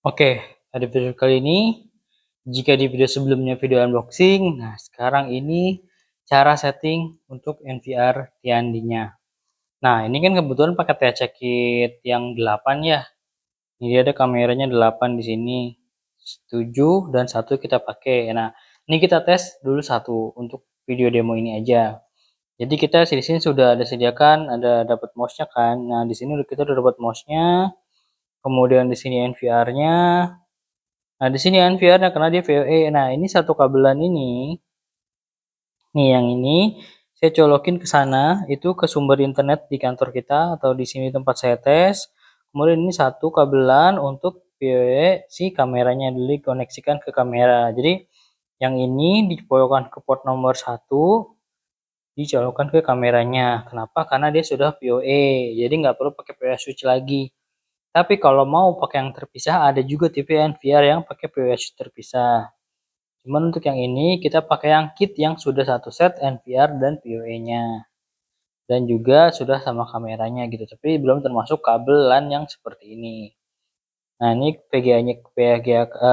Oke, pada video kali ini, jika di video sebelumnya video unboxing, nah sekarang ini cara setting untuk NVR Tiandinya. Nah, ini kan kebetulan pakai THC kit yang 8 ya. Ini ada kameranya 8 di sini. 7 dan satu kita pakai. Nah, ini kita tes dulu satu untuk video demo ini aja. Jadi kita di sini sudah ada sediakan, ada dapat mouse-nya kan. Nah, di sini kita udah dapat mouse-nya. Kemudian di sini NVR-nya. Nah, di sini NVR-nya karena dia VOE. Nah, ini satu kabelan ini, nih yang ini saya colokin ke sana, itu ke sumber internet di kantor kita atau di sini tempat saya tes. Kemudian ini satu kabelan untuk VOE si kameranya dulu dikoneksikan ke kamera. Jadi yang ini dipolokkan ke port nomor 1, dicolokkan ke kameranya. Kenapa? Karena dia sudah VOE, jadi nggak perlu pakai POE switch lagi. Tapi kalau mau pakai yang terpisah, ada juga tipe NVR yang pakai POE switch terpisah. Cuman untuk yang ini kita pakai yang kit yang sudah satu set NVR dan PoE-nya. Dan juga sudah sama kameranya gitu. Tapi belum termasuk kabel LAN yang seperti ini. Nah, ini VGA-nya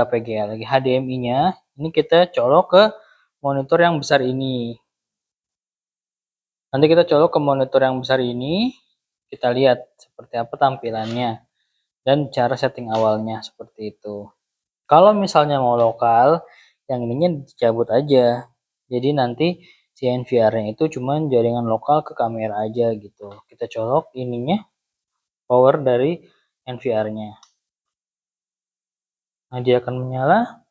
VGA lagi HDMI-nya. Ini kita colok ke monitor yang besar ini. Nanti kita colok ke monitor yang besar ini, kita lihat seperti apa tampilannya dan cara setting awalnya seperti itu. Kalau misalnya mau lokal, yang ininya dicabut aja. Jadi nanti si NVR-nya itu cuma jaringan lokal ke kamera aja gitu. Kita colok ininya, power dari NVR-nya. Nah, dia akan menyala.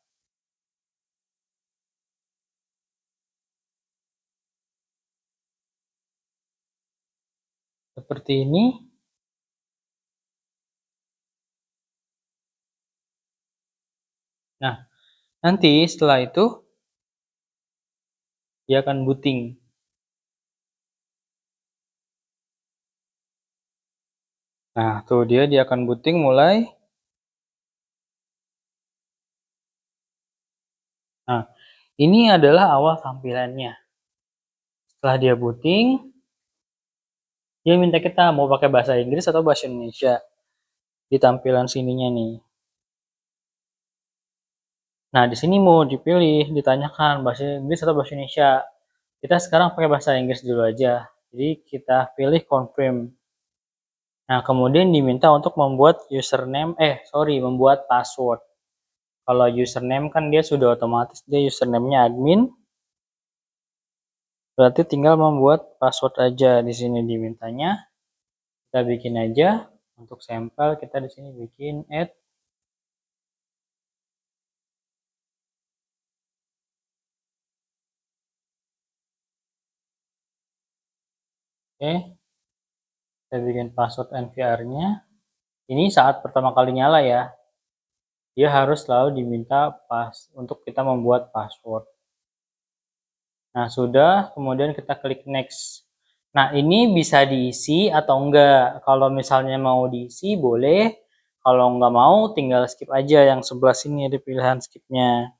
Seperti ini. Nah, nanti setelah itu dia akan booting. Nah, tuh dia akan booting mulai. Nah, ini adalah awal tampilannya. Setelah dia booting, dia minta kita mau pakai bahasa Inggris atau bahasa Indonesia di tampilan sininya nih. Nah, di sini mau dipilih, ditanyakan bahasa Inggris atau bahasa Indonesia. Kita sekarang pakai bahasa Inggris dulu aja. Jadi kita pilih confirm. Nah, kemudian diminta untuk membuat membuat password. Kalau username kan dia sudah otomatis, dia username-nya admin. Berarti tinggal membuat password aja. Di sini dimintanya. Kita bikin aja. Untuk sampel kita di sini bikin add. Oke. Kita bikin password NVR-nya. Ini saat pertama kali nyala ya. Dia harus selalu diminta untuk kita membuat password. Nah, sudah, kemudian kita klik next. Nah, ini bisa diisi atau enggak. Kalau misalnya mau diisi, boleh. Kalau enggak mau, tinggal skip aja. Yang sebelah sini ada pilihan skipnya.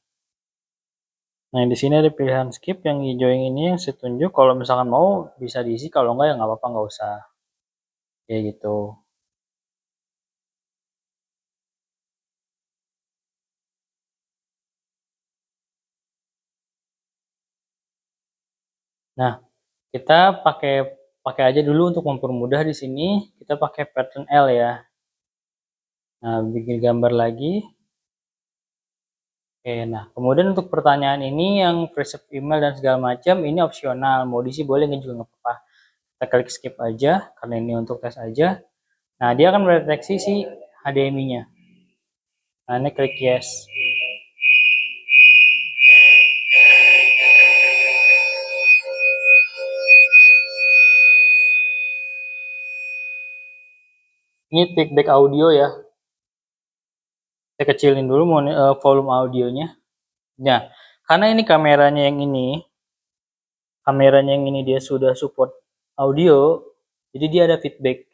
Nah, di sini ada pilihan skip yang hijau ini yang saya tunjuk. Kalau misalkan mau, bisa diisi. Kalau enggak, ya nggak apa-apa, nggak usah. Kayak gitu. Nah, kita pakai pakai aja dulu untuk mempermudah di sini. Kita pakai pattern L ya. Nah, bikin gambar lagi. Oke, nah kemudian untuk pertanyaan ini yang preset email dan segala macam ini opsional. Mau diisi boleh, nggak juga nggak apa-apa. Kita klik skip aja karena ini untuk tes aja. Nah, dia akan mendeteksi si HDMI-nya. Nah, ini klik yes. Ini feedback audio ya. Saya kecilin dulu volume audionya. Nah, karena ini kameranya yang ini dia sudah support audio, jadi dia ada feedback.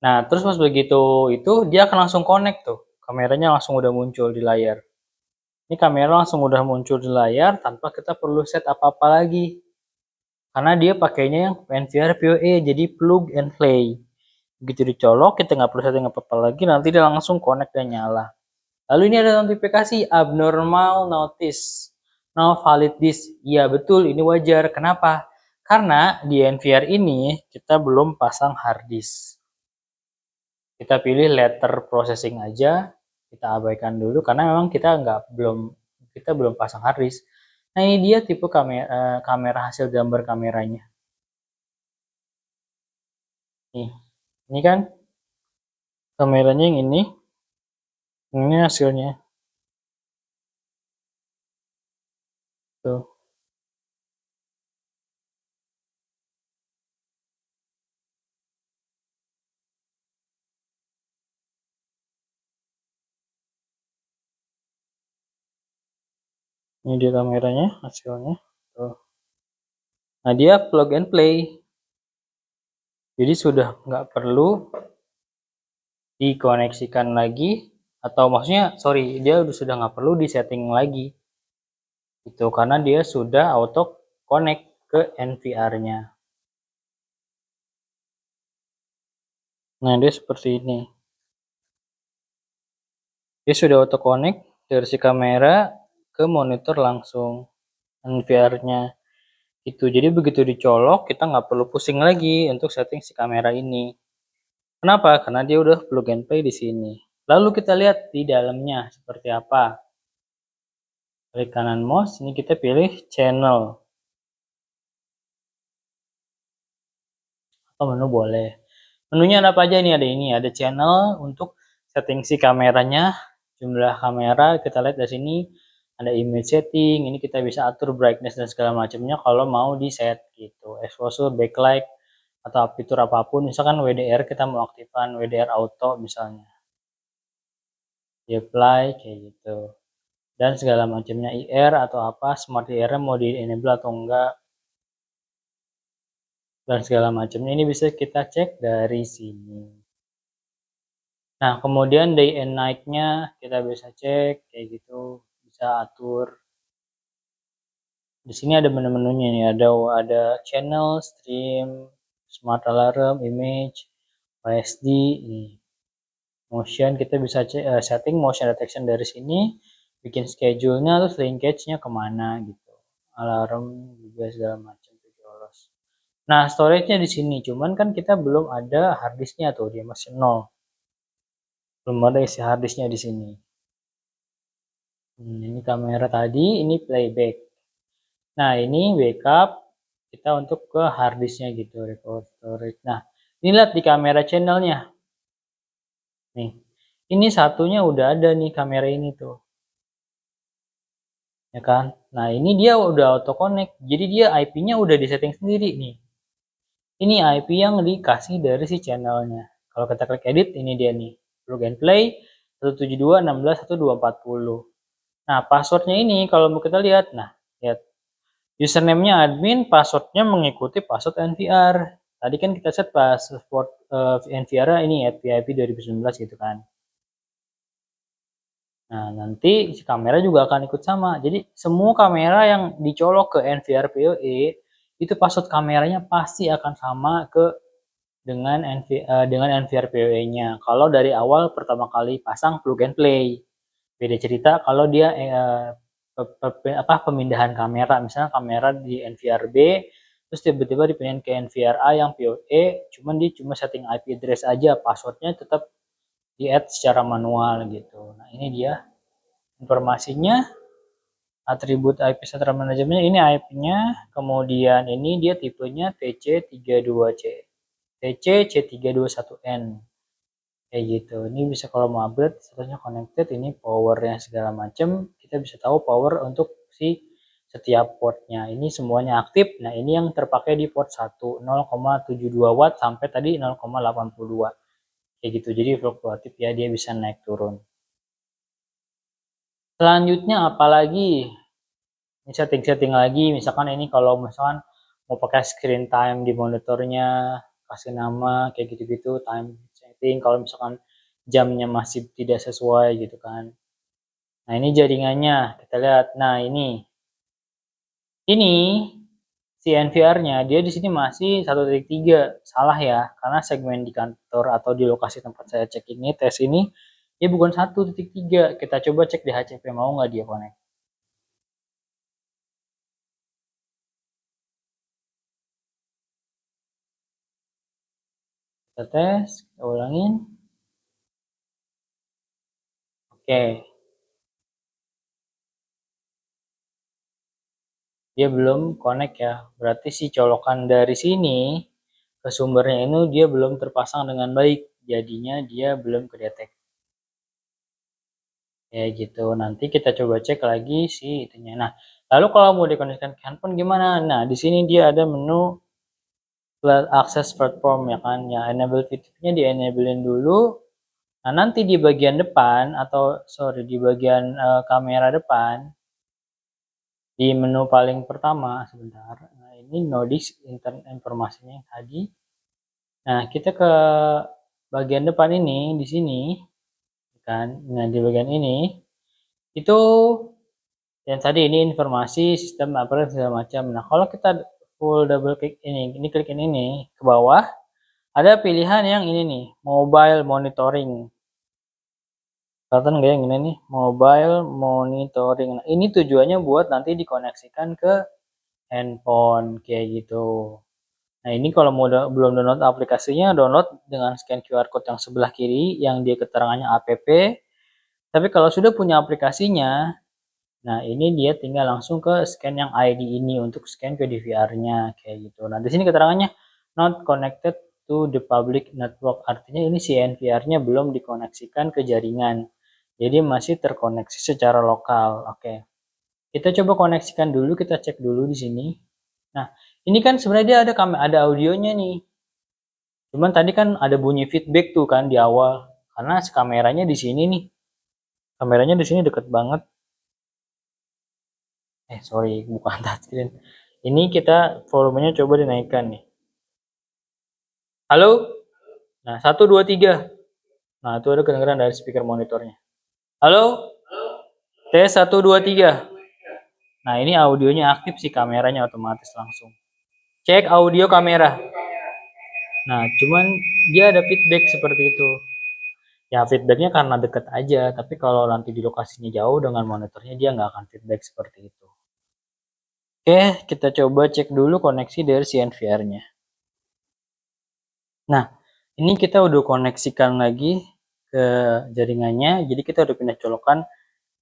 Nah, terus pas begitu itu dia akan langsung connect tuh. Kameranya langsung udah muncul di layar. Ini kamera langsung udah muncul di layar tanpa kita perlu set apa-apa lagi. Karena dia pakainya yang NVR PoE, jadi plug and play. Begitu dicolok, kita nggak perlu setting apa-apa lagi, nanti dia langsung connect dan nyala. Lalu ini ada notifikasi abnormal notice. No valid disk. Iya betul, ini wajar. Kenapa? Karena di NVR ini kita belum pasang hard disk. Kita pilih letter processing aja, kita abaikan dulu karena memang kita belum pasang hard disk. Nah ini dia tipe kamera hasil gambar kameranya. Nih, ini kan kameranya yang ini hasilnya. Tuh. Ini dia kameranya, hasilnya. Tuh. Nah dia plug and play. Jadi sudah nggak perlu dikoneksikan lagi, atau maksudnya sorry, dia sudah nggak perlu disetting lagi. Itu karena dia sudah auto connect ke NVR-nya. Nah dia seperti ini. Dia sudah auto connect dari si kamera ke monitor langsung NVR-nya. Itu jadi begitu dicolok kita nggak perlu pusing lagi untuk setting si kamera ini. Kenapa? Karena dia udah plug and play di sini. Lalu kita lihat di dalamnya seperti apa. Klik kanan mouse, ini kita pilih channel. Atau menu boleh. Menunya ada apa aja nih? Ada ini, ada channel untuk setting si kameranya, jumlah kamera, kita lihat dari sini. Ada image setting, ini kita bisa atur brightness dan segala macamnya kalau mau di set gitu. Exposure, backlight, atau fitur apapun. Misalkan WDR kita mau aktifkan WDR auto misalnya. Di apply kayak gitu. Dan segala macamnya IR atau apa, smart IR mau di enable atau enggak. Dan segala macamnya ini bisa kita cek dari sini. Nah, kemudian day and night-nya kita bisa cek kayak gitu, bisa atur. Di sini ada menu-menunya nih, ada channel, stream, smart alarm, image, PSD, ini. Motion kita bisa cek, setting motion detection dari sini, bikin schedule-nya terus linkage-nya kemana gitu. Alarm juga segala macam lolos. Nah, storage-nya di sini, cuman kan kita belum ada hard disk-nya tuh, dia masih nol. Belum ada isi hard disk-nya di sini. Ini kamera tadi, ini playback. Nah, ini backup kita untuk ke hard disk-nya gitu, record storage. Nah, ini lihat di kamera channel-nya. Nih, ini satunya udah ada nih kamera ini tuh. Ya kan? Nah, ini dia udah auto connect. Jadi dia IP-nya udah disetting sendiri nih. Ini IP yang dikasih dari si channelnya. Kalau kita klik edit, ini dia nih. Plug and play 172.16.1.240. Nah, passwordnya ini kalau mau kita lihat, nah, lihat. Username-nya admin, passwordnya mengikuti password NVR. Tadi kan kita set password NVR ini ya, VIP 2019 gitu kan. Nah, nanti si kamera juga akan ikut sama. Jadi, semua kamera yang dicolok ke NVR PoE, itu password kameranya pasti akan sama dengan NVR PoE-nya. Kalau dari awal pertama kali pasang plug and play. Beda cerita kalau dia pemindahan kamera, misalnya kamera di NVR B terus tiba-tiba dipindahin ke NVR A yang PoE, cuman dia cuma setting IP address aja, passwordnya tetap di add secara manual gitu. Nah ini dia informasinya, atribut IP Central Management ini IP-nya, kemudian ini dia tipenya TC32C, TC C321N kayak gitu. Ini bisa kalau mau upgrade statusnya connected, ini powernya segala macam, kita bisa tahu power untuk si setiap portnya. Ini semuanya aktif. Nah ini yang terpakai di port 1 0,72 watt sampai tadi 0,82 kayak gitu. Jadi fluktuatif ya, dia bisa naik turun. Selanjutnya apalagi, ini setting-setting lagi, misalkan ini kalau misalkan mau pakai screen time di monitornya, kasih nama kayak gitu-gitu, time setting. Kalau misalkan jamnya masih tidak sesuai gitu kan. Nah ini jaringannya kita lihat. Nah ini si NVR-nya dia di sini masih 1.3, salah ya, karena segmen di kantor atau di lokasi tempat saya cek ini tes ini dia bukan 1.3. Kita coba cek di HCP, mau nggak dia connect. Kita tes, kita ulangin. Oke, dia belum connect ya, berarti si colokan dari sini ke sumbernya ini dia belum terpasang dengan baik, jadinya dia belum kedetek. Ya gitu, nanti kita coba cek lagi si itunya. Nah, lalu kalau mau dikoneksikan ke handphone gimana? Nah, di sini dia ada menu flat access platform ya kan, ya enable VTP-nya di enablein dulu. Nah, nanti di bagian depan atau sorry di bagian kamera depan di menu paling pertama sebentar. Nah, ini notice internet informasinya yang tadi. Nah, kita ke bagian depan ini di sini kan. Nah, di bagian ini itu yang tadi ini informasi sistem apa segala macam. Nah, kalau kita full double klik ini klik ini nih ke bawah, ada pilihan yang ini nih, mobile monitoring. Kelihatan nggak yang ini nih, mobile monitoring. Nah, ini tujuannya buat nanti dikoneksikan ke handphone kayak gitu. Nah, ini kalau mau belum download aplikasinya, download dengan scan QR code yang sebelah kiri yang dia keterangannya app. Tapi kalau sudah punya aplikasinya, nah ini dia tinggal langsung ke scan yang ID ini untuk scan ke DVR-nya kayak gitu. Nah, di sini keterangannya not connected to the public network. Artinya ini si NVR-nya belum dikoneksikan ke jaringan. Jadi masih terkoneksi secara lokal. Oke. Kita coba koneksikan dulu, kita cek dulu di sini. Nah, ini kan sebenarnya dia ada audionya nih. Cuman tadi kan ada bunyi feedback tuh kan di awal. Karena kameranya di sini nih. Kameranya di sini deket banget. Sorry, bukan touchscreen. Ini kita volumenya coba dinaikkan nih. Halo? Nah, 1, 2, 3. Nah, itu ada kedengaran dari speaker monitornya. Halo? Tes 1, 2, 3. Nah, ini audionya aktif sih, kameranya otomatis langsung. Cek audio kamera. Nah, cuman dia ada feedback seperti itu. Ya, feedbacknya karena deket aja, tapi kalau nanti di lokasinya jauh dengan monitornya dia nggak akan feedback seperti itu. Oke, kita coba cek dulu koneksi dari si NVR-nya. Nah, ini kita udah koneksikan lagi ke jaringannya, jadi kita udah pindah colokan.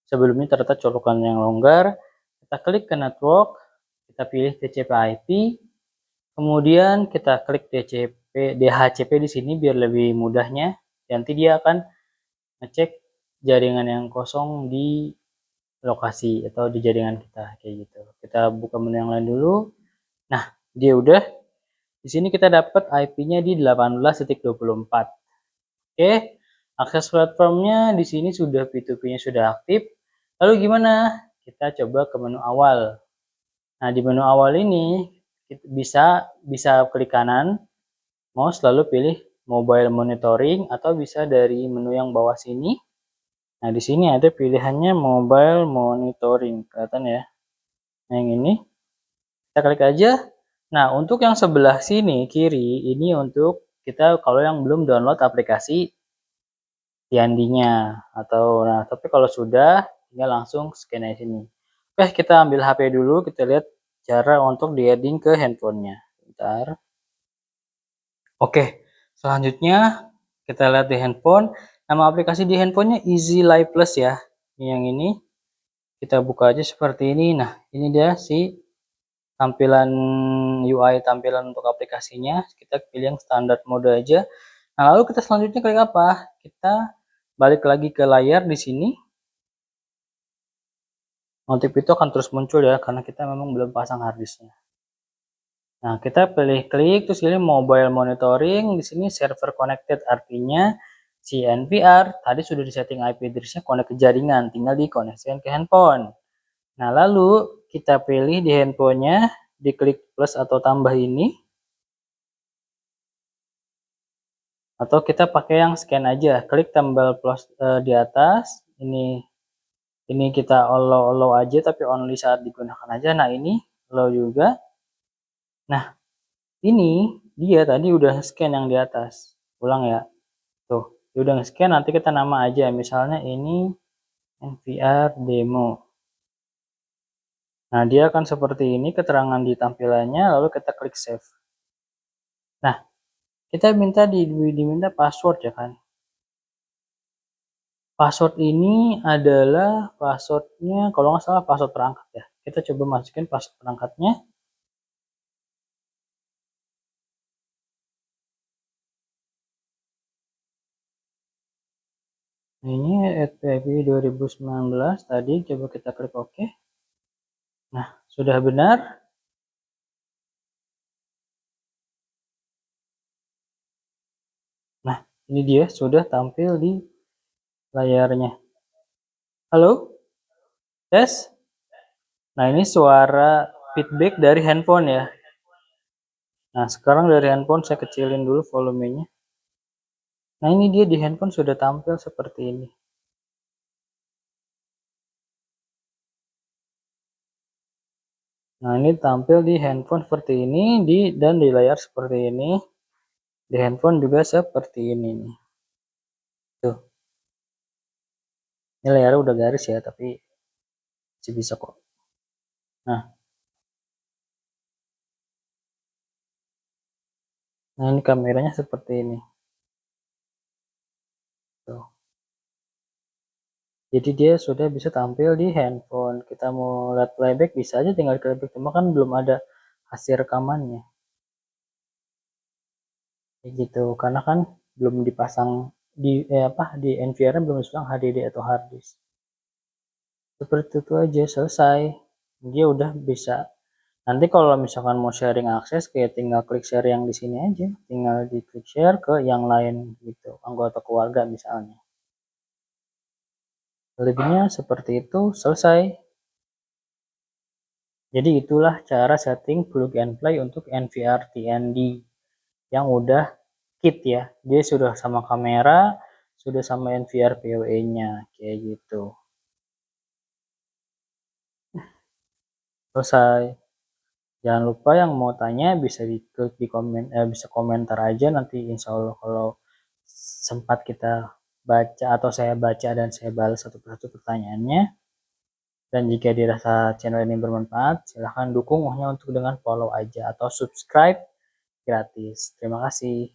Sebelumnya ternyata colokan yang longgar. Kita klik ke network, kita pilih TCP/IP, kemudian kita klik DHCP di sini biar lebih mudahnya. Nanti dia akan ngecek jaringan yang kosong di lokasi atau di jaringan kita kayak gitu. Kita buka menu yang lain dulu. Nah, dia udah di sini kita dapat IP-nya di 18.24. Oke, akses platformnya di sini sudah P2P-nya sudah aktif. Lalu gimana? Kita coba ke menu awal. Nah, di menu awal ini kita bisa klik kanan, mouse lalu pilih mobile monitoring atau bisa dari menu yang bawah sini. Nah, di sini ada pilihannya mobile monitoring, kelihatan ya. Nah, yang ini kita klik aja. Nah, untuk yang sebelah sini kiri ini untuk kita kalau yang belum download aplikasi Tiandi-nya atau nah, tapi kalau sudah tinggal langsung scan aja sini. Oke, kita ambil HP dulu, kita lihat cara untuk di-adding ke handphonenya. Bentar. Oke, selanjutnya kita lihat di handphone. Nama aplikasi di handphonenya Easy Live Plus ya. Yang ini kita buka aja seperti ini. Nah, ini dia si tampilan UI tampilan untuk aplikasinya. Kita pilih yang standar mode aja. Nah, lalu kita selanjutnya klik apa? Kita balik lagi ke layar di sini. Notif itu akan terus muncul ya karena kita memang belum pasang harddisknya. Nah, kita pilih klik terus pilih mobile monitoring. Di sini server connected artinya si NVR tadi sudah disetting IP address-nya connect ke jaringan, tinggal dikoneksikan ke handphone. Nah, lalu kita pilih di handphonenya, diklik plus atau tambah ini. Atau kita pakai yang scan aja, klik tombol plus di atas. Ini kita allow aja tapi only saat digunakan aja. Nah, ini allow juga. Nah, ini dia tadi udah scan yang di atas. Ulang ya. Tuh, dia udah scan, nanti kita nama aja. Misalnya ini NVR demo. Nah, dia akan seperti ini keterangan di tampilannya, lalu kita klik save. Nah, kita diminta password ya kan. Password ini adalah passwordnya, kalau nggak salah password perangkat ya. Kita coba masukin password perangkatnya. Ini @pip 2019 tadi, coba kita klik OK. Nah, sudah benar. Nah, ini dia sudah tampil di layarnya. Halo? Tes? Nah, ini suara feedback dari handphone ya. Nah, sekarang dari handphone saya kecilin dulu volumenya. Nah, ini dia di handphone sudah tampil seperti ini. Nah, ini tampil di handphone seperti ini, dan di layar seperti ini. Di handphone juga seperti ini nih. Tuh. Ini layarnya udah garis ya, tapi masih bisa kok. Nah, ini kameranya seperti ini. Tuh. Jadi dia sudah bisa tampil di handphone. Kita mau lihat playback bisa aja tinggal di playback, cuma kan belum ada hasil rekamannya. Kayak gitu. Karena kan belum dipasang di NVR-nya belum dipasang HDD atau hard disk. Seperti itu aja, selesai. Dia udah bisa. Nanti kalau misalkan mau sharing akses, kayak tinggal klik share yang di sini aja. Tinggal di klik share ke yang lain gitu, anggota keluarga misalnya. Lebihnya seperti itu, selesai. Jadi itulah cara setting plug and play untuk NVR TND yang udah kit ya. Dia sudah sama kamera, sudah sama NVR PoE-nya kayak gitu. Selesai. Jangan lupa yang mau tanya bisa diklik di komen, bisa komentar aja, nanti insya Allah kalau sempat kita baca atau saya baca dan saya balas satu persatu pertanyaannya. Dan jika dirasa channel ini bermanfaat, silahkan dukung untuk dengan follow aja atau subscribe gratis. Terima kasih.